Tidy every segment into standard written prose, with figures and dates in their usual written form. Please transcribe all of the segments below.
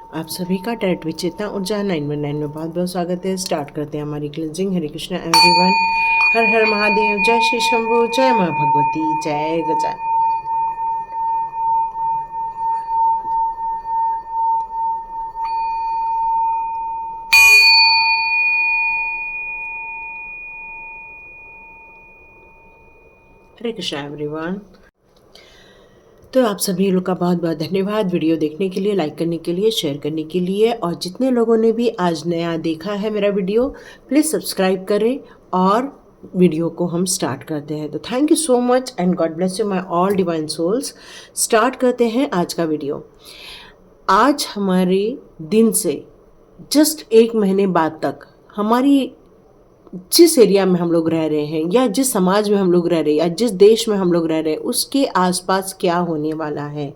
आप सभी का टैरेट विद चेतना ऊर्जा 919 में बहुत बहुत स्वागत है। स्टार्ट करते हैं हमारी क्लेंजिंग। हरे कृष्णा एवरीवन। हर हर महादेव। जय श्री शंभू। जय माँ भगवती। जय गजान। हरे कृष्णा एवरीवन। तो आप सभी लोग का बहुत बहुत धन्यवाद वीडियो देखने के लिए, लाइक करने के लिए, शेयर करने के लिए। और जितने लोगों ने भी आज नया देखा है मेरा वीडियो, प्लीज़ सब्सक्राइब करें और वीडियो को हम स्टार्ट करते हैं। तो thank you so much and God bless you my all divine souls. Start करते हैं आज का वीडियो। आज हमारे दिन से जस्ट 1 महीने बाद तक हमारी जिस एरिया में हम लोग रह रहे हैं या जिस समाज में हम लोग रह रहे हैं या जिस देश में हम लोग रह रहे हैं उसके आसपास क्या होने वाला है।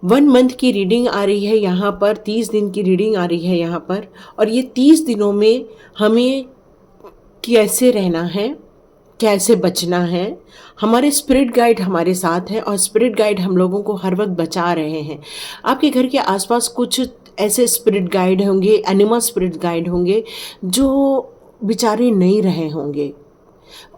1 मंथ की रीडिंग आ रही है यहाँ पर, 30 दिन की रीडिंग आ रही है यहाँ पर। और ये 30 दिनों में हमें कैसे रहना है, कैसे बचना है। हमारे स्पिरिट गाइड हमारे साथ हैं और स्पिरिट गाइड हम लोगों को हर वक्त बचा रहे हैं। आपके घर के आसपास कुछ ऐसे स्पिरिट गाइड होंगे, एनिमल स्पिरिट गाइड होंगे जो बेचारे नहीं रहे होंगे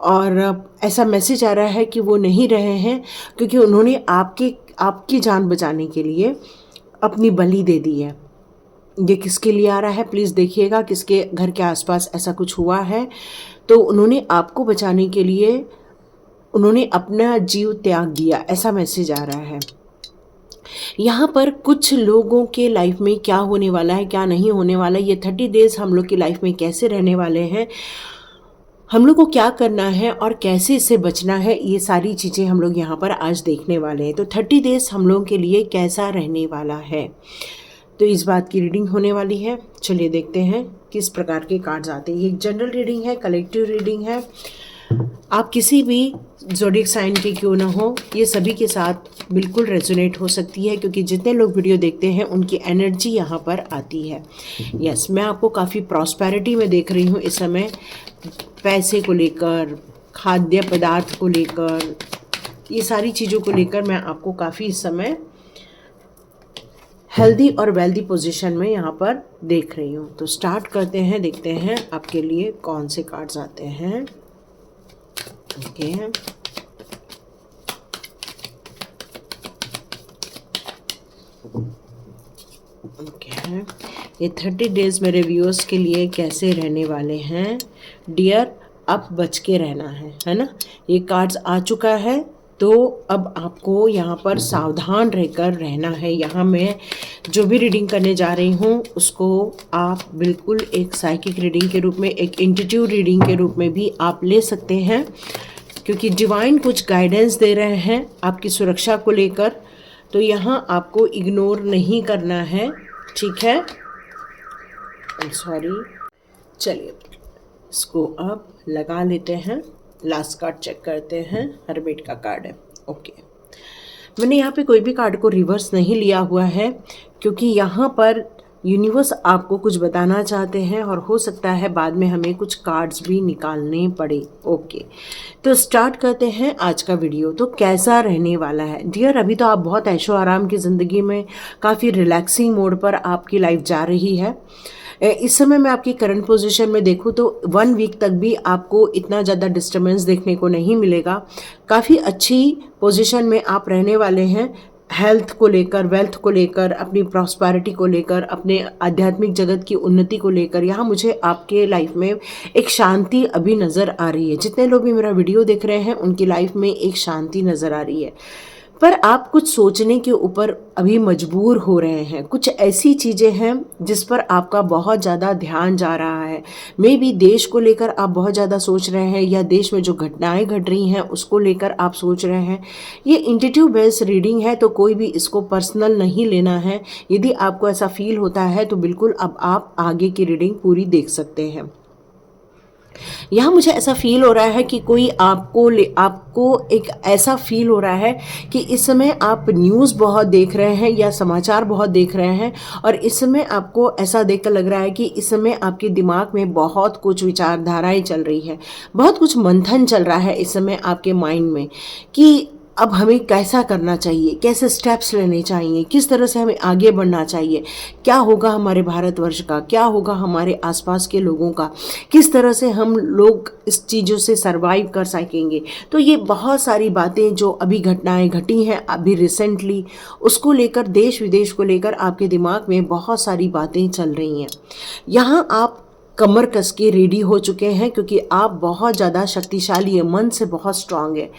और ऐसा मैसेज आ रहा है कि वो नहीं रहे हैं क्योंकि उन्होंने आपकी जान बचाने के लिए अपनी बलि दे दी है। ये किसके लिए आ रहा है प्लीज़ देखिएगा। किसके घर के आसपास ऐसा कुछ हुआ है तो उन्होंने आपको बचाने के लिए उन्होंने अपना जीव त्याग दिया, ऐसा मैसेज आ रहा है। यहाँ पर कुछ लोगों के लाइफ में क्या होने वाला है, क्या नहीं होने वाला है, ये 30 डेज हम लोग की लाइफ में कैसे रहने वाले हैं, हम लोग को क्या करना है और कैसे इससे बचना है, ये सारी चीज़ें हम लोग यहाँ पर आज देखने वाले हैं। तो 30 डेज हम लोगों के लिए कैसा रहने वाला है, तो इस बात की रीडिंग होने वाली है। चलिए देखते हैं किस प्रकार के कार्ड्स आते हैं। ये एक जनरल रीडिंग है, कलेक्टिव रीडिंग है। आप किसी भी ज़ोडिएक साइन के क्यों ना हो, ये सभी के साथ बिल्कुल रेजोनेट हो सकती है क्योंकि जितने लोग वीडियो देखते हैं उनकी एनर्जी यहाँ पर आती है। यस, मैं आपको काफ़ी प्रॉस्पेरिटी में देख रही हूँ इस समय। पैसे को लेकर, खाद्य पदार्थ को लेकर, ये सारी चीज़ों को लेकर मैं आपको काफ़ी इस समय हेल्दी और वेल्दी पोजीशन में यहाँ पर देख रही हूँ। तो स्टार्ट करते हैं, देखते हैं आपके लिए कौन से कार्ड्स आते हैं। ओके ओके, ये 30 डेज मेरे व्यूअर्स के लिए कैसे रहने वाले हैं। डियर, अब बच के रहना है ना। ये कार्ड्स आ चुका है तो अब आपको यहाँ पर सावधान रहकर रहना है। यहाँ मैं जो भी रीडिंग करने जा रही हूँ उसको आप बिल्कुल एक साइकिक रीडिंग के रूप में, एक इंट्यूटिव रीडिंग के रूप में भी आप ले सकते हैं क्योंकि डिवाइन कुछ गाइडेंस दे रहे हैं आपकी सुरक्षा को लेकर। तो यहाँ आपको इग्नोर नहीं करना है, ठीक है। I am sorry. चलिए इसको अब लगा लेते हैं। लास्ट कार्ड चेक करते हैं। हर्मिट का कार्ड है। ओके, मैंने यहाँ पे कोई भी कार्ड को रिवर्स नहीं लिया हुआ है क्योंकि यहाँ पर यूनिवर्स आपको कुछ बताना चाहते हैं और हो सकता है बाद में हमें कुछ कार्ड्स भी निकालने पड़े। ओके, तो स्टार्ट करते हैं आज का वीडियो। तो कैसा रहने वाला है डियर, अभी तो आप बहुत ऐशो आराम की ज़िंदगी में काफ़ी रिलैक्सिंग मोड पर आपकी लाइफ जा रही है। इस समय मैं आपकी करंट पोजीशन में देखूँ तो 1 वीक तक भी आपको इतना ज़्यादा डिस्टर्बेंस देखने को नहीं मिलेगा। काफ़ी अच्छी पोजीशन में आप रहने वाले हैं, हेल्थ को लेकर, वेल्थ को लेकर, अपनी प्रॉस्पेरिटी को लेकर, अपने आध्यात्मिक जगत की उन्नति को लेकर। यहाँ मुझे आपके लाइफ में एक शांति अभी नज़र आ रही है। जितने लोग भी मेरा वीडियो देख रहे हैं उनकी लाइफ में एक शांति नज़र आ रही है, पर आप कुछ सोचने के ऊपर अभी मजबूर हो रहे हैं। कुछ ऐसी चीज़ें हैं जिस पर आपका बहुत ज़्यादा ध्यान जा रहा है। मे बी देश को लेकर आप बहुत ज़्यादा सोच रहे हैं या देश में जो घटनाएं घट रही हैं उसको लेकर आप सोच रहे हैं। ये इंट्यूटिव बेस्ड रीडिंग है तो कोई भी इसको पर्सनल नहीं लेना है। यदि आपको ऐसा फील होता है तो बिल्कुल अब आप आगे की रीडिंग पूरी देख सकते हैं। यहाँ मुझे ऐसा फील हो रहा है कि कोई आपको एक ऐसा फील हो रहा है कि इस समय आप न्यूज़ बहुत देख रहे हैं या समाचार बहुत देख रहे हैं और इस समय आपको ऐसा देखकर लग रहा है कि इस समय आपके दिमाग में बहुत कुछ विचारधाराएं चल रही है, बहुत कुछ मंथन चल रहा है इस समय आपके माइंड में कि अब हमें कैसा करना चाहिए, कैसे स्टेप्स लेने चाहिए, किस तरह से हमें आगे बढ़ना चाहिए, क्या होगा हमारे भारतवर्ष का, क्या होगा हमारे आसपास के लोगों का, किस तरह से हम लोग इस चीज़ों से सरवाइव कर सकेंगे। तो ये बहुत सारी बातें जो अभी घटनाएं घटी हैं अभी रिसेंटली, उसको लेकर, देश विदेश को लेकर आपके दिमाग में बहुत सारी बातें चल रही हैं। यहाँ आप कमर कस के रेडी हो चुके हैं क्योंकि आप बहुत ज़्यादा शक्तिशाली है, मन से बहुत स्ट्रांग है,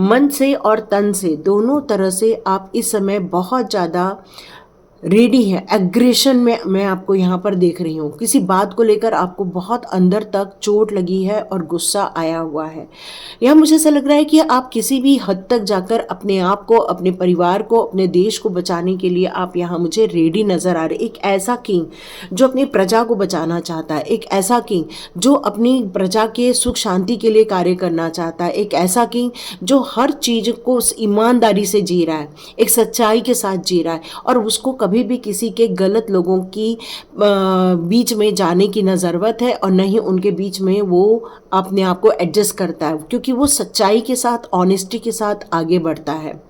मन से और तन से दोनों तरह से आप इस समय बहुत ज़्यादा रेडी है। एग्रेशन में मैं आपको यहाँ पर देख रही हूँ, किसी बात को लेकर आपको बहुत अंदर तक चोट लगी है और गुस्सा आया हुआ है। यह मुझे ऐसा लग रहा है कि आप किसी भी हद तक जाकर अपने आप को, अपने परिवार को, अपने देश को बचाने के लिए आप यहाँ मुझे रेडी नज़र आ रहे। एक ऐसा किंग जो अपनी प्रजा को बचाना चाहता है, एक ऐसा किंग जो अपनी प्रजा के सुख शांति के लिए कार्य करना चाहता है, एक ऐसा किंग जो हर चीज़ को उस ईमानदारी से जी रहा है, एक सच्चाई के साथ जी रहा है और उसको कभी भी किसी के गलत लोगों की बीच में जाने की न ज़रूरत है और न ही उनके बीच में वो अपने आप को एडजस्ट करता है, क्योंकि वो सच्चाई के साथ, ऑनेस्टी के साथ आगे बढ़ता है।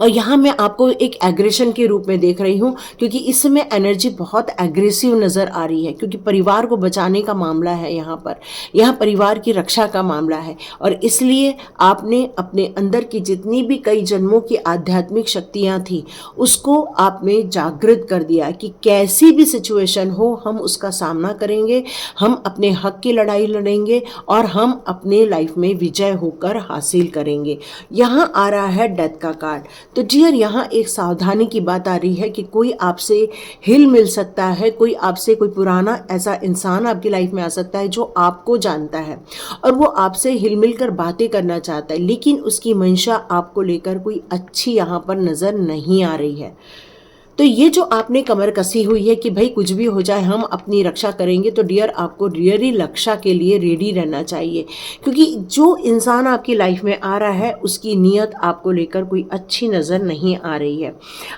और यहाँ मैं आपको एक एग्रेशन के रूप में देख रही हूँ क्योंकि इस समय एनर्जी बहुत एग्रेसिव नज़र आ रही है, क्योंकि परिवार को बचाने का मामला है यहाँ पर, यहाँ परिवार की रक्षा का मामला है और इसलिए आपने अपने अंदर की जितनी भी कई जन्मों की आध्यात्मिक शक्तियाँ थी उसको आपने जागृत कर दिया कि कैसी भी सिचुएशन हो हम उसका सामना करेंगे, हम अपने हक की लड़ाई लड़ेंगे और हम अपने लाइफ में विजय होकर हासिल करेंगे। यहाँ आ रहा है डेथ का कार्ड। तो डियर, यहाँ एक सावधानी की बात आ रही है कि कोई आपसे हिल मिल सकता है, कोई आपसे, कोई पुराना ऐसा इंसान आपकी लाइफ में आ सकता है जो आपको जानता है और वो आपसे हिल मिल कर बातें करना चाहता है, लेकिन उसकी मंशा आपको लेकर कोई अच्छी यहाँ पर नज़र नहीं आ रही है। तो ये जो आपने कमर कसी हुई है कि भाई कुछ भी हो जाए हम अपनी रक्षा करेंगे, तो डियर आपको रियली रक्षा के लिए रेडी रहना चाहिए, क्योंकि जो इंसान आपकी लाइफ में आ रहा है उसकी नीयत आपको लेकर कोई अच्छी नज़र नहीं आ रही है।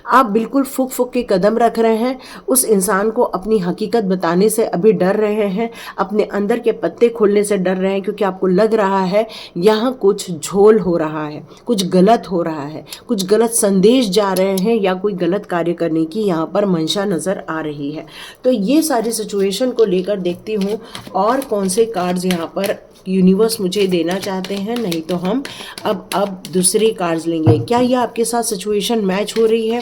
आप बिल्कुल फूक फूक के कदम रख रहे हैं, उस इंसान को अपनी हकीकत बताने से अभी डर रहे हैं, अपने अंदर के पत्ते खोलने से डर रहे हैं, क्योंकि आपको लग रहा है यहाँ कुछ झोल हो रहा है, कुछ गलत हो रहा है, कुछ गलत संदेश जा रहे हैं या कोई गलत कार्य करने की यहाँ पर मंशा नज़र आ रही है। तो ये सारी सिचुएशन को लेकर देखती हूँ और कौन से कार्ड्स यहाँ पर यूनिवर्स मुझे देना चाहते हैं, नहीं तो हम अब दूसरे कार्ड्स लेंगे। क्या ये आपके साथ सिचुएशन मैच हो रही है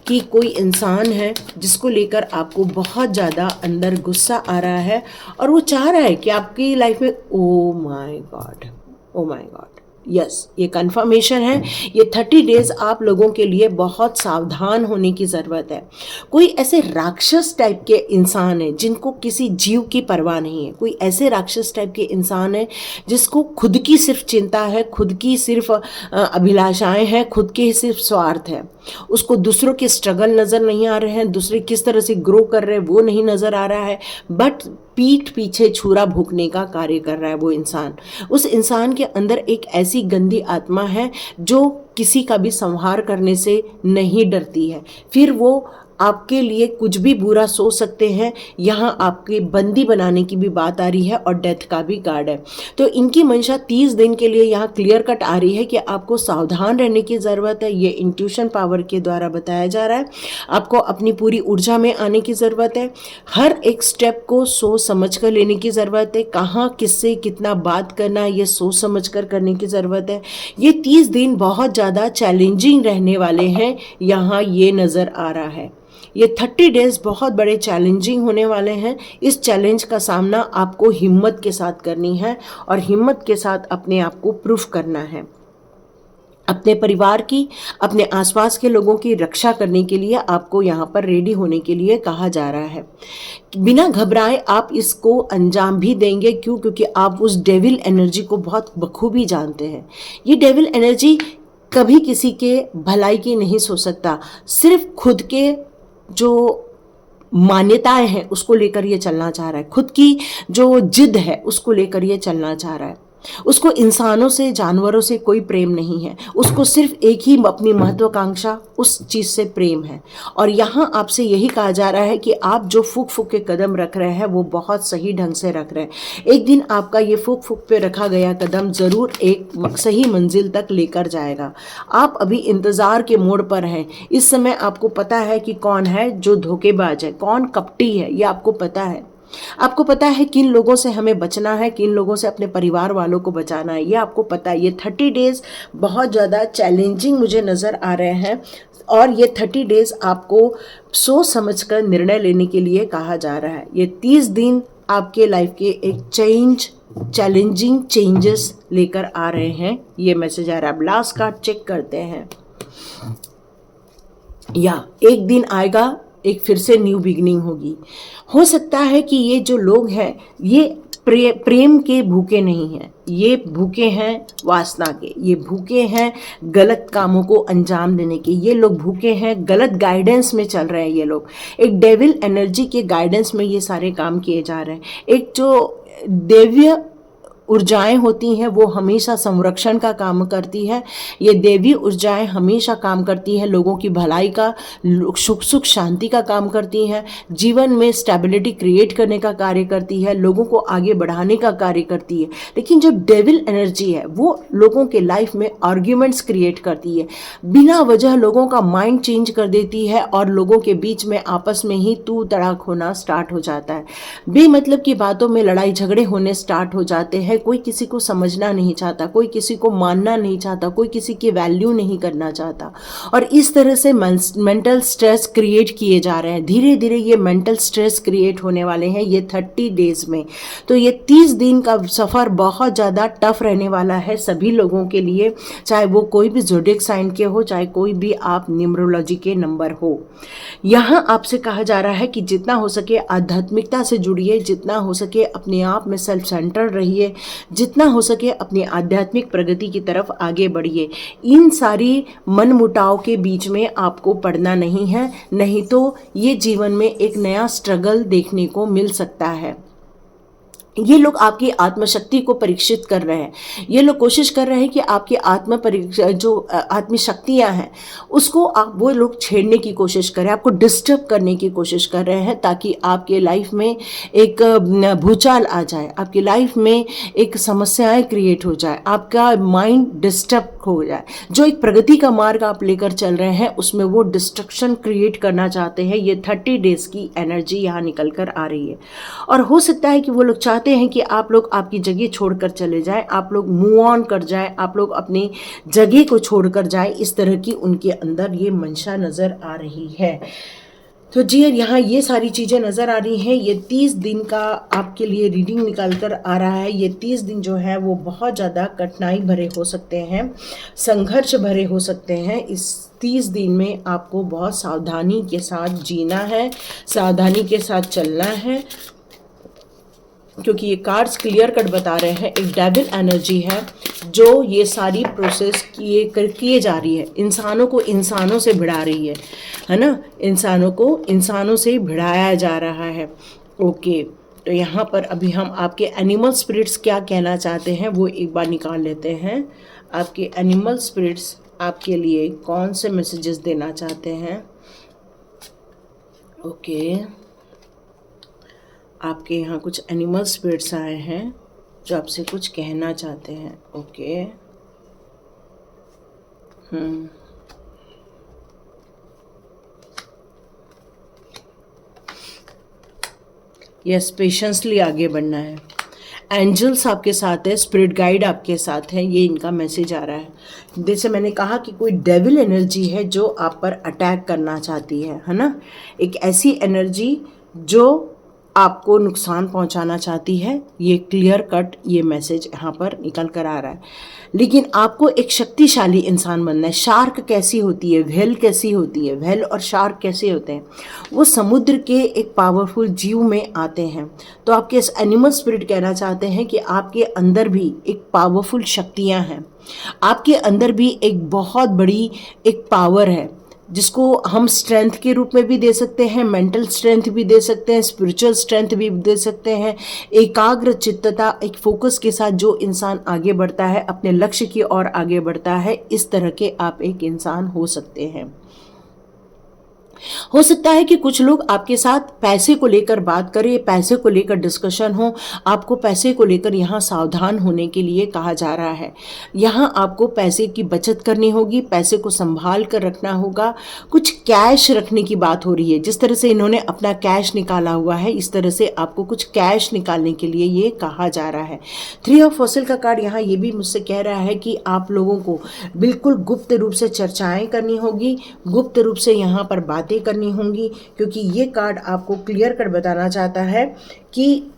कि कोई इंसान है जिसको लेकर आपको बहुत ज़्यादा अंदर गुस्सा आ रहा है और वो चाह रहा है कि आपकी लाइफ में, oh my God, oh my God, yes, ये कंफर्मेशन है। ये 30 डेज आप लोगों के लिए बहुत सावधान होने की ज़रूरत है। कोई ऐसे राक्षस टाइप के इंसान है जिनको किसी जीव की परवाह नहीं है, कोई ऐसे राक्षस टाइप के इंसान है जिसको खुद की सिर्फ चिंता है, खुद की सिर्फ अभिलाषाएं हैं, खुद के सिर्फ स्वार्थ है। उसको दूसरों के स्ट्रगल नज़र नहीं आ रहे हैं, दूसरे किस तरह से ग्रो कर रहे हैं वो नहीं नज़र आ रहा है, बट पीठ पीछे छुरा भोंकने का कार्य कर रहा है वो इंसान। उस इंसान के अंदर एक ऐसी गंदी आत्मा है जो किसी का भी संहार करने से नहीं डरती है, फिर वो आपके लिए कुछ भी बुरा सोच सकते हैं। यहाँ आपके बंदी बनाने की भी बात आ रही है और डेथ का भी कार्ड है। तो इनकी मंशा 30 दिन के लिए यहाँ क्लियर कट आ रही है कि आपको सावधान रहने की ज़रूरत है। ये इंट्यूशन पावर के द्वारा बताया जा रहा है। आपको अपनी पूरी ऊर्जा में आने की ज़रूरत है, हर एक स्टेप को सोच समझ कर लेने की ज़रूरत है, कहाँ किससे कितना बात करना है ये सोच समझ कर करने की ज़रूरत है। ये 30 दिन बहुत ज़्यादा चैलेंजिंग रहने वाले हैं, यहाँ ये नज़र आ रहा है। ये 30 डेज बहुत बड़े चैलेंजिंग होने वाले हैं। इस चैलेंज का सामना आपको हिम्मत के साथ करनी है और हिम्मत के साथ अपने आप को प्रूफ करना है। अपने परिवार की, अपने आसपास के लोगों की रक्षा करने के लिए आपको यहाँ पर रेडी होने के लिए कहा जा रहा है। बिना घबराए आप इसको अंजाम भी देंगे। क्यों? क्योंकि आप उस डेविल एनर्जी को बहुत बखूबी जानते हैं। ये डेविल एनर्जी कभी किसी के भलाई की नहीं सोच सकता, सिर्फ खुद के जो मान्यताएं हैं उसको लेकर ये चलना चाह रहा है, खुद की जो जिद है उसको लेकर ये चलना चाह रहा है। उसको इंसानों से, जानवरों से कोई प्रेम नहीं है, उसको सिर्फ एक ही अपनी महत्वाकांक्षा, उस चीज़ से प्रेम है। और यहाँ आपसे यही कहा जा रहा है कि आप जो फूक फूक के कदम रख रहे हैं वो बहुत सही ढंग से रख रहे हैं। एक दिन आपका ये फूक फूक पे रखा गया कदम ज़रूर एक सही मंजिल तक लेकर जाएगा। आप अभी इंतज़ार के मोड़ पर हैं। इस समय आपको पता है कि कौन है जो धोखेबाज है, कौन कपटी है, ये आपको पता है। आपको पता है किन लोगों से हमें बचना है, किन लोगों से अपने परिवार वालों को बचाना है, ये आपको पता है। ये 30 डेज बहुत ज़्यादा चैलेंजिंग मुझे नज़र आ रहे हैं और ये 30 डेज आपको सोच समझ कर निर्णय लेने के लिए कहा जा रहा है। ये 30 दिन आपके लाइफ के एक चैलेंजिंग चेंजेस लेकर आ रहे हैं, ये मैसेज आ रहा है। लास्ट कार्ड चेक करते हैं। या एक दिन आएगा, एक फिर से न्यू बिगिनिंग होगी। हो सकता है कि ये जो लोग हैं ये प्रेम के भूखे नहीं हैं, ये भूखे हैं वासना के, ये भूखे हैं गलत कामों को अंजाम देने के, ये लोग भूखे हैं गलत गाइडेंस में चल रहे हैं। ये लोग एक डेविल एनर्जी के गाइडेंस में ये सारे काम किए जा रहे हैं। एक जो देवीय ऊर्जाएं होती हैं वो हमेशा संरक्षण का काम करती है। ये देवी ऊर्जाएं हमेशा काम करती हैं लोगों की भलाई का, सुख शांति का काम करती हैं, जीवन में स्टेबिलिटी क्रिएट करने का कार्य करती है, लोगों को आगे बढ़ाने का कार्य करती है। लेकिन जो डेविल एनर्जी है वो लोगों के लाइफ में आर्ग्यूमेंट्स क्रिएट करती है, बिना वजह लोगों का माइंड चेंज कर देती है और लोगों के बीच में आपस में ही तू तड़ाक होना स्टार्ट हो जाता है। बेमतलब की बातों में लड़ाई झगड़े होने स्टार्ट हो जाते हैं। कोई किसी को समझना नहीं चाहता, कोई किसी को मानना नहीं चाहता, कोई किसी की वैल्यू नहीं करना चाहता और इस तरह से मेंटल स्ट्रेस क्रिएट किए जा रहे हैं। धीरे धीरे ये मेंटल स्ट्रेस क्रिएट होने वाले हैं ये 30 डेज में। तो ये 30 दिन का सफ़र बहुत ज़्यादा टफ रहने वाला है सभी लोगों के लिए, चाहे वो कोई भी ज़ोडिएक साइन के हो, चाहे कोई भी आप न्यूमरोलॉजी के नंबर हो। यहाँ आपसे कहा जा रहा है कि जितना हो सके आध्यात्मिकता से जुड़िए, जितना हो सके अपने आप में सेल्फ सेंटर्ड रहिए, जितना हो सके अपनी आध्यात्मिक प्रगति की तरफ आगे बढ़िए। इन सारी मनमुटाव के बीच में आपको पड़ना नहीं है, नहीं तो ये जीवन में एक नया स्ट्रगल देखने को मिल सकता है। ये लोग आपकी आत्मशक्ति को परीक्षित कर रहे हैं। ये लोग कोशिश कर रहे हैं कि आपकी आत्मशक्तियाँ हैं उसको आप वो लोग छेड़ने की कोशिश करें, आपको डिस्टर्ब करने की कोशिश कर रहे हैं ताकि आपके लाइफ में एक भूचाल आ जाए, आपकी लाइफ में एक समस्याएं क्रिएट हो जाए, आपका माइंड डिस्टर्ब हो जाए। जो एक प्रगति का मार्ग आप लेकर चल रहे हैं उसमें वो डिस्ट्रक्शन क्रिएट करना चाहते हैं। ये 30 डेज की एनर्जी यहाँ निकल कर आ रही है और हो सकता है कि वो लोग चाहते हैं कि आप लोग आपकी जगह छोड़कर चले जाएं, आप लोग मूव ऑन कर जाएं, आप लोग अपनी जगह को छोड़कर जाएं। इस तरह की उनके अंदर ये मंशा नज़र आ रही है। तो जी यहाँ ये सारी चीज़ें नज़र आ रही हैं। ये 30 दिन का आपके लिए रीडिंग निकाल कर आ रहा है। ये 30 दिन जो है वो बहुत ज़्यादा कठिनाई भरे हो सकते हैं, संघर्ष भरे हो सकते हैं। इस 30 दिन में आपको बहुत सावधानी के साथ जीना है, सावधानी के साथ चलना है, क्योंकि ये कार्ड्स क्लियर कट बता रहे हैं एक डेविल एनर्जी है जो ये सारी प्रोसेस किए जा रही है, इंसानों को इंसानों से भिड़ा रही है ना, इंसानों को इंसानों से भिड़ाया जा रहा है। ओके, तो यहाँ पर अभी हम आपके एनिमल स्पिरिट्स क्या कहना चाहते हैं वो एक बार निकाल लेते हैं। आपके एनिमल स्पिरिट्स आपके लिए कौन से मैसेजेस देना चाहते हैं। ओके, आपके यहाँ कुछ एनिमल स्पिरिट्स आए हैं जो आपसे कुछ कहना चाहते हैं। ओके, यस, पेशेंसली आगे बढ़ना है। एंजल्स आपके साथ है, स्पिरिट गाइड आपके साथ है, ये इनका मैसेज आ रहा है। जैसे मैंने कहा कि कोई डेविल एनर्जी है जो आप पर अटैक करना चाहती है ना, एक ऐसी एनर्जी जो आपको नुकसान पहुंचाना चाहती है। ये क्लियर कट ये मैसेज यहाँ पर निकल कर आ रहा है। लेकिन आपको एक शक्तिशाली इंसान बनना है। शार्क कैसी होती है, व्हेल कैसी होती है, व्हेल और शार्क कैसे होते हैं, वो समुद्र के एक पावरफुल जीव में आते हैं। तो आपके इस एनिमल स्पिरिट कहना चाहते हैं कि आपके अंदर भी एक पावरफुल शक्तियाँ हैं, आपके अंदर भी एक बहुत बड़ी एक पावर है। जिसको हम स्ट्रेंथ के रूप में भी दे सकते हैं, मेंटल स्ट्रेंथ भी दे सकते हैं, स्पिरिचुअल स्ट्रेंथ भी दे सकते हैं। एकाग्र चित्तता, एक फोकस के साथ जो इंसान आगे बढ़ता है, अपने लक्ष्य की ओर आगे बढ़ता है, इस तरह के आप एक इंसान हो सकते हैं। हो सकता है कि कुछ लोग आपके साथ पैसे को लेकर बात करें, पैसे को लेकर डिस्कशन हो। आपको पैसे को लेकर यहाँ सावधान होने के लिए कहा जा रहा है। यहाँ आपको पैसे की बचत करनी होगी, पैसे को संभाल कर रखना होगा। कुछ कैश रखने की बात हो रही है। जिस तरह से इन्होंने अपना कैश निकाला हुआ है, इस तरह से आपको कुछ कैश निकालने के लिए ये कहा जा रहा है। 3 ऑफ फॉसिल का कार्ड यहाँ ये भी मुझसे कह रहा है कि आप लोगों को बिल्कुल गुप्त रूप से चर्चाएं करनी होगी, गुप्त रूप से यहाँ पर बातें करनी होंगी, क्योंकि ये कार्ड आपको क्लियर कर बताना चाहता है कि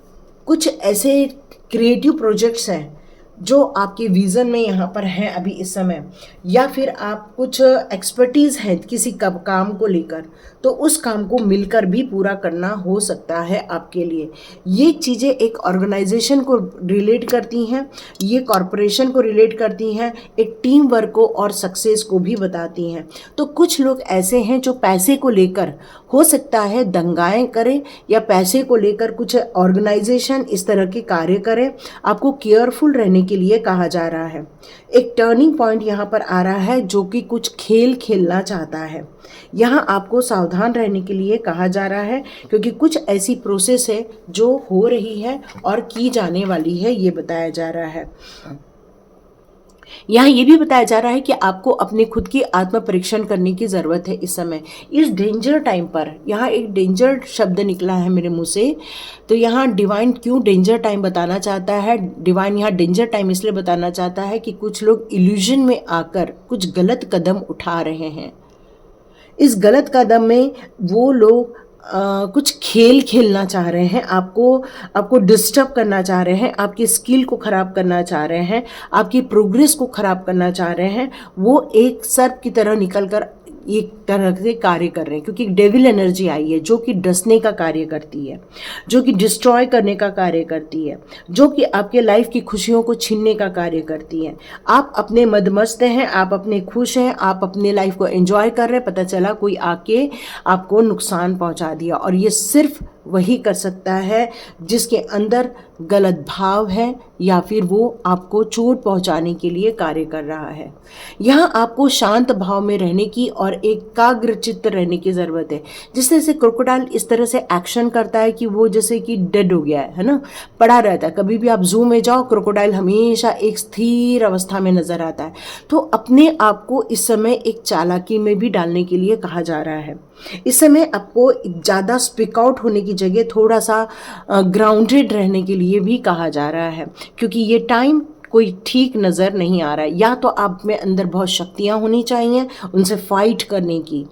कुछ ऐसे क्रिएटिव प्रोजेक्ट्स हैं जो आपके विज़न में यहाँ पर हैं अभी इस समय, या फिर आप कुछ एक्सपर्टीज़ है किसी काम को लेकर, तो उस काम को मिलकर भी पूरा करना हो सकता है आपके लिए। ये चीज़ें एक ऑर्गेनाइजेशन को रिलेट करती हैं, ये कॉरपोरेशन को रिलेट करती हैं, एक टीम वर्क को और सक्सेस को भी बताती हैं। तो कुछ लोग ऐसे हैं जो पैसे को लेकर हो सकता है दंगाएं करें, या पैसे को लेकर कुछ ऑर्गेनाइजेशन इस तरह के कार्य करें। आपको केयरफुल रहने के लिए कहा जा रहा है। एक टर्निंग पॉइंट यहाँ पर आ रहा है जो कि कुछ खेल खेलना चाहता है। यहाँ आपको सावधान रहने के लिए कहा जा रहा है, क्योंकि कुछ ऐसी प्रोसेस है जो हो रही है और की जाने वाली है, ये बताया जा रहा है। यहाँ ये भी बताया जा रहा है कि आपको अपने खुद की आत्म परीक्षण करने की ज़रूरत है इस समय, इस डेंजर टाइम पर। यहाँ एक डेंजर शब्द निकला है मेरे मुंह से, तो यहाँ डिवाइन क्यों डेंजर टाइम बताना चाहता है? डिवाइन यहाँ डेंजर टाइम इसलिए बताना चाहता है कि कुछ लोग इल्यूजन में आकर कुछ गलत कदम उठा रहे हैं। इस गलत कदम में वो लोग कुछ खेल खेलना चाह रहे हैं, आपको डिस्टर्ब करना चाह रहे हैं, आपकी स्किल को ख़राब करना चाह रहे हैं, आपकी प्रोग्रेस को ख़राब करना चाह रहे हैं। वो एक सर्प की तरह निकलकर एक तरह से कार्य कर रहे हैं, क्योंकि डेविल एनर्जी आई है जो कि डसने का कार्य करती है, जो कि डिस्ट्रॉय करने का कार्य करती है, जो कि आपके लाइफ की खुशियों को छीनने का कार्य करती है। आप अपने मदमस्त हैं, आप अपने खुश हैं, आप अपने लाइफ को एंजॉय कर रहे हैं, पता चला कोई आके आपको नुकसान पहुंचा दिया। और ये सिर्फ वही कर सकता है जिसके अंदर गलत भाव है, या फिर वो आपको चोट पहुंचाने के लिए कार्य कर रहा है। यहाँ आपको शांत भाव में रहने की और एकाग्रचित्त रहने की ज़रूरत है। जिस तरह से क्रोकोडाइल इस तरह से एक्शन करता है कि वो जैसे कि डेड हो गया है ना, पड़ा रहता है। कभी भी आप जू में जाओ, क्रोकोडाइल हमेशा एक स्थिर अवस्था में नजर आता है। तो अपने आप को इस समय एक चालाकी में भी डालने के लिए कहा जा रहा है। इस समय आपको ज़्यादा स्पीक आउट होने की जगह थोड़ा सा ग्राउंडेड रहने के लिए भी कहा जा रहा है, क्योंकि ये टाइम कोई ठीक नज़र नहीं आ रहा है। या तो आप में अंदर बहुत शक्तियाँ होनी चाहिए उनसे फाइट करने की।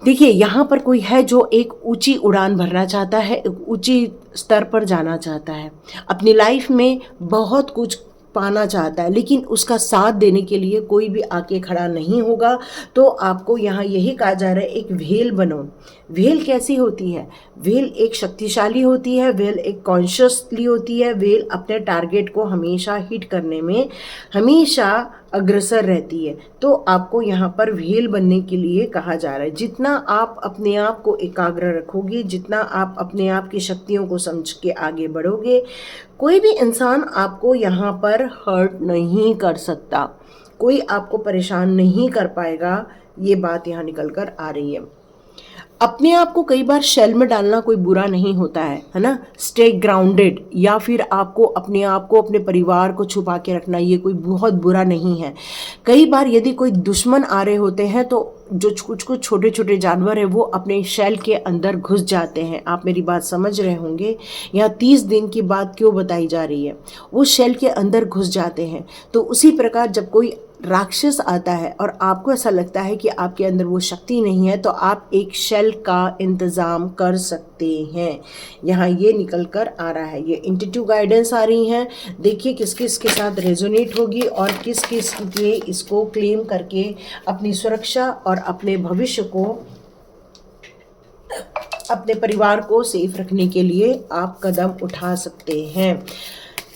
देखिए, यहाँ पर कोई है जो एक ऊंची उड़ान भरना चाहता है, एक ऊंची स्तर पर जाना चाहता है, अपनी लाइफ में बहुत कुछ पाना चाहता है, लेकिन उसका साथ देने के लिए कोई भी आके खड़ा नहीं होगा। तो आपको यहाँ यही कहा जा रहा है, एक व्हेल बनो। व्हेल कैसी होती है? व्हेल एक शक्तिशाली होती है, व्हेल एक कॉन्शियसली होती है, व्हेल अपने टारगेट को हमेशा हिट करने में हमेशा अग्रसर रहती है। तो आपको यहाँ पर व्हेल बनने के लिए कहा जा रहा है। जितना आप अपने आप को एकाग्र रखोगे, जितना आप अपने आप की शक्तियों को समझ के आगे बढ़ोगे, कोई भी इंसान आपको यहाँ पर हर्ट नहीं कर सकता, कोई आपको परेशान नहीं कर पाएगा। ये बात यहाँ निकल कर आ रही है। अपने आप को कई बार शेल में डालना कोई बुरा नहीं होता है ना। स्टे ग्राउंडेड, या फिर आपको अपने आप को, अपने परिवार को छुपा के रखना, ये कोई बहुत बुरा नहीं है। कई बार यदि कोई दुश्मन आ रहे होते हैं तो जो कुछ छोटे छोटे जानवर हैं वो अपने शेल के अंदर घुस जाते हैं। आप मेरी बात समझ रहे होंगे। यहाँ 30 दिन की बात क्यों बताई जा रही है? वो शेल के अंदर घुस जाते हैं। तो उसी प्रकार जब कोई राक्षस आता है और आपको ऐसा लगता है कि आपके अंदर वो शक्ति नहीं है, तो आप एक शेल का इंतज़ाम कर सकते हैं। यहाँ ये निकल कर आ रहा है, ये इंट्यूटिव गाइडेंस आ रही हैं। देखिए किस किस के साथ रेजोनेट होगी और किस किस के इसको क्लेम करके अपनी सुरक्षा और अपने भविष्य को, अपने परिवार को सेफ रखने के लिए आप कदम उठा सकते हैं।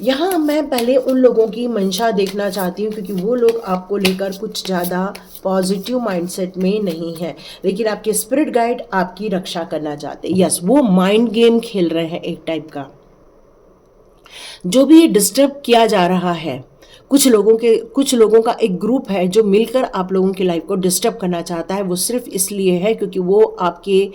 यहाँ मैं पहले उन लोगों की मंशा देखना चाहती हूँ, क्योंकि वो लोग आपको लेकर कुछ ज़्यादा पॉजिटिव माइंडसेट में नहीं है, लेकिन आपके स्पिरिट गाइड आपकी रक्षा करना चाहते हैं। यस, वो माइंड गेम खेल रहे हैं एक टाइप का। जो भी डिस्टर्ब किया जा रहा है, कुछ लोगों का एक ग्रुप है जो मिलकर आप लोगों की लाइफ को डिस्टर्ब करना चाहता है। वो सिर्फ इसलिए है क्योंकि वो आपके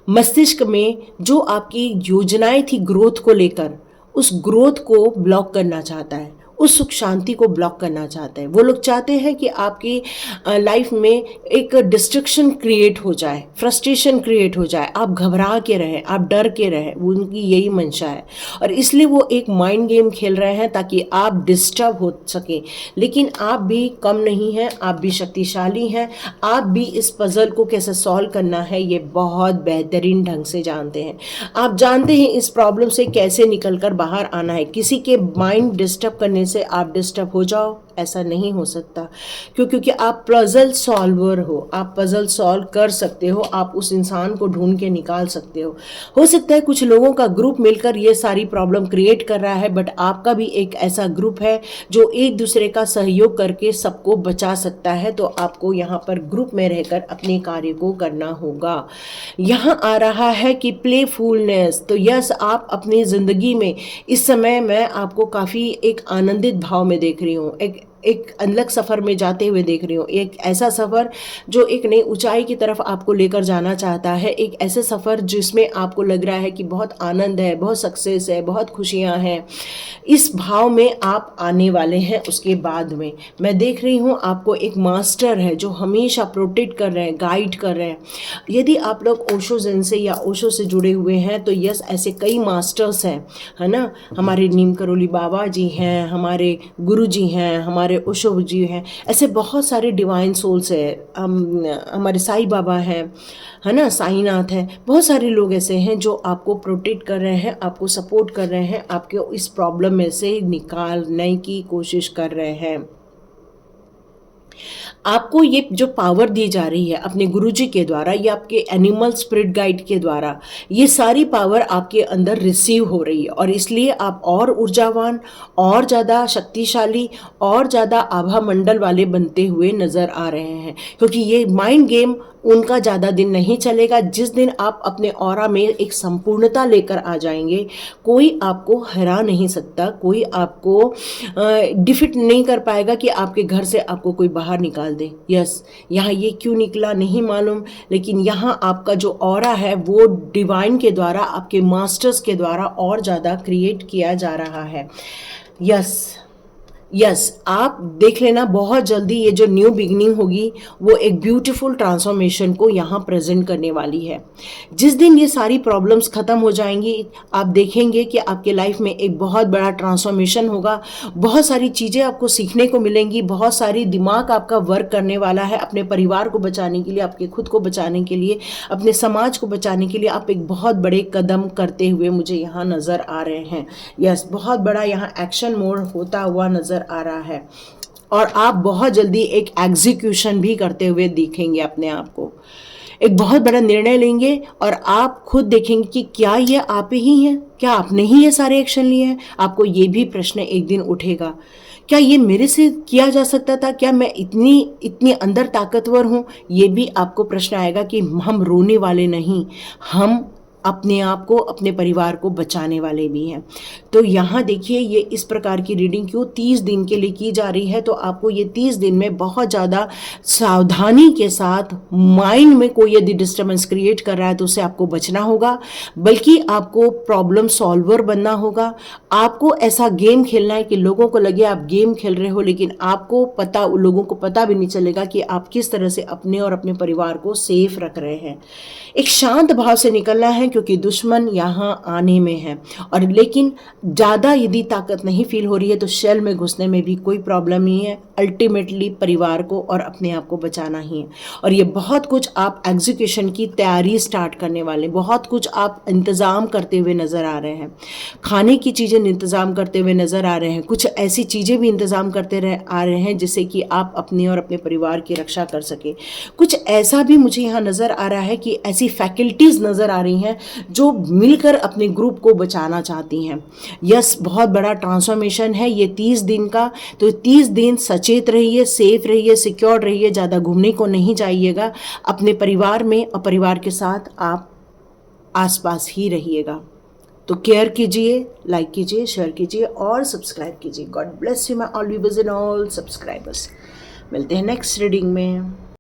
मस्तिष्क में जो आपकी योजनाएं थी ग्रोथ को लेकर, उस ग्रोथ को ब्लॉक करना चाहता है, उस सुख शांति को ब्लॉक करना चाहते हैं। वो लोग चाहते हैं कि आपकी लाइफ में एक डिस्ट्रक्शन क्रिएट हो जाए, फ्रस्ट्रेशन क्रिएट हो जाए, आप घबरा के रहें, आप डर के रहें। उनकी यही मंशा है, और इसलिए वो एक माइंड गेम खेल रहे हैं ताकि आप डिस्टर्ब हो सके। लेकिन आप भी कम नहीं हैं, आप भी शक्तिशाली हैं, आप भी इस पजल को कैसे सॉल्व करना है ये बहुत बेहतरीन ढंग से जानते हैं। आप जानते हैं इस प्रॉब्लम से कैसे निकलकर बाहर आना है। किसी के माइंड डिस्टर्ब करने से आप डिस्टर्ब हो जाओ, ऐसा नहीं हो सकता। क्योंकि आप पजल सॉल्वर हो, आप पजल सॉल्व कर सकते हो, आप उस इंसान को ढूंढ के निकाल सकते हो सकता है कुछ लोगों का ग्रुप मिलकर ये सारी प्रॉब्लम क्रिएट कर रहा है, बट आपका भी एक ऐसा ग्रुप है जो एक दूसरे का सहयोग करके सबको बचा सकता है। तो आपको यहाँ पर ग्रुप में रहकर अपने कार्य को करना होगा। यहाँ आ रहा है कि प्लेफुलनेस। तो यस, आप अपनी ज़िंदगी में इस समय मैं आपको काफ़ी एक आनंदित भाव में देख रही हूँ, एक अलग सफ़र में जाते हुए देख रही हूँ। एक ऐसा सफ़र जो एक नई ऊंचाई की तरफ आपको लेकर जाना चाहता है, एक ऐसे सफ़र जिसमें आपको लग रहा है कि बहुत आनंद है, बहुत सक्सेस है, बहुत खुशियाँ हैं। इस भाव में आप आने वाले हैं। उसके बाद में मैं देख रही हूँ आपको एक मास्टर है जो हमेशा प्रोटेक्ट कर रहे हैं, गाइड कर रहे हैं। यदि आप लोग ओशो ज़ेन से या ओशो से जुड़े हुए हैं तो यस, ऐसे कई मास्टर्स हैं, है ना। हमारे नीम करोली बाबा जी हैं, हमारे गुरु जी हैं, हमारे ओशो जी हैं, ऐसे बहुत सारे डिवाइन सोल्स हैं। हमारे साईं बाबा हैं, है ना, साईनाथ हैं। बहुत सारे लोग ऐसे हैं जो आपको प्रोटेक्ट कर रहे हैं, आपको सपोर्ट कर रहे हैं, आपको इस प्रॉब्लम में से निकालने की कोशिश कर रहे हैं। आपको ये जो पावर दी जा रही है अपने गुरुजी के द्वारा या आपके एनिमल स्पिरिट गाइड के द्वारा, ये सारी पावर आपके अंदर रिसीव हो रही है, और इसलिए आप और ऊर्जावान, और ज़्यादा शक्तिशाली, और ज़्यादा आभा मंडल वाले बनते हुए नज़र आ रहे हैं। क्योंकि ये माइंड गेम उनका ज़्यादा दिन नहीं चलेगा। जिस दिन आप अपने ऑरा में एक संपूर्णता लेकर आ जाएंगे, कोई आपको हरा नहीं सकता, कोई आपको डिफिट नहीं कर पाएगा कि आपके घर से आपको कोई बाहर निकाल दे। यस, यहाँ ये क्यों निकला नहीं मालूम, लेकिन यहाँ आपका जो ऑरा है वो डिवाइन के द्वारा, आपके मास्टर्स के द्वारा और ज़्यादा क्रिएट किया जा रहा है। यस, आप देख लेना बहुत जल्दी ये जो न्यू बिगनिंग होगी वो एक ब्यूटीफुल ट्रांसफॉर्मेशन को यहाँ प्रेजेंट करने वाली है। जिस दिन ये सारी प्रॉब्लम्स ख़त्म हो जाएंगी, आप देखेंगे कि आपके लाइफ में एक बहुत बड़ा ट्रांसफॉर्मेशन होगा। बहुत सारी चीज़ें आपको सीखने को मिलेंगी, बहुत सारी दिमाग आपका वर्क करने वाला है अपने परिवार को बचाने के लिए, आपके खुद को बचाने के लिए, अपने समाज को बचाने के लिए। आप एक बहुत बड़े कदम करते हुए मुझे यहाँ नज़र आ रहे हैं। यस, बहुत बड़ा यहाँ एक्शन मोड होता हुआ नज़र आ रहा है, और आप बहुत जल्दी एक एग्जीक्यूशन भी करते हुए दिखेंगे अपने आप को। एक बहुत बड़ा निर्णय लेंगे और आप खुद देखेंगे कि क्या ये आप ही हैं, क्या आपने ही ये सारे एक्शन लिए हैं। आपको ये भी प्रश्न एक दिन उठेगा, क्या ये मेरे से किया जा सकता था, क्या मैं इतनी अंदर ताकतवर हूँ। ये भी आपको प्रश्न आएगा कि हम रोने वाले नहीं, हम अपने आप को, अपने परिवार को बचाने वाले भी हैं। तो यहाँ देखिए, ये इस प्रकार की रीडिंग क्यों 30 दिन के लिए की जा रही है। तो आपको ये 30 दिन में बहुत ज़्यादा सावधानी के साथ, माइंड में कोई यदि डिस्टर्बेंस क्रिएट कर रहा है तो उससे आपको बचना होगा, बल्कि आपको प्रॉब्लम सॉल्वर बनना होगा। आपको ऐसा गेम खेलना है कि लोगों को लगे आप गेम खेल रहे हो, लेकिन आपको पता, लोगों को पता भी नहीं चलेगा कि आप किस तरह से अपने और अपने परिवार को सेफ रख रहे हैं। एक शांत भाव से निकलना है, क्योंकि दुश्मन यहाँ आने में है। और लेकिन ज़्यादा यदि ताकत नहीं फील हो रही है तो शेल में घुसने में भी कोई प्रॉब्लम नहीं है। अल्टीमेटली परिवार को और अपने आप को बचाना ही है। और ये बहुत कुछ आप एग्जीक्यूशन की तैयारी स्टार्ट करने वाले, बहुत कुछ आप इंतज़ाम करते हुए नज़र आ रहे हैं। खाने की चीज़ें इंतज़ाम करते हुए नज़र आ रहे हैं, कुछ ऐसी चीज़ें भी इंतज़ाम करते आ रहे हैं जिससे कि आप अपने और अपने परिवार की रक्षा कर सकें। कुछ ऐसा भी मुझे यहाँ नज़र आ रहा है कि ऐसी फैकल्टीज़ नज़र आ रही हैं जो मिलकर अपने ग्रुप को बचाना चाहती हैं। यस, बहुत बड़ा ट्रांसफॉर्मेशन है ये 30 दिन का। तो 30 दिन सचेत रहिए, सेफ रहिए, सिक्योर रहिए, ज़्यादा घूमने को नहीं जाइएगा। अपने परिवार में और परिवार के साथ आप आसपास ही रहिएगा। तो केयर कीजिए, लाइक कीजिए, शेयर कीजिए और सब्सक्राइब कीजिए। God bless you my all viewers and all subscribers. मिलते हैं नेक्स्ट रीडिंग में।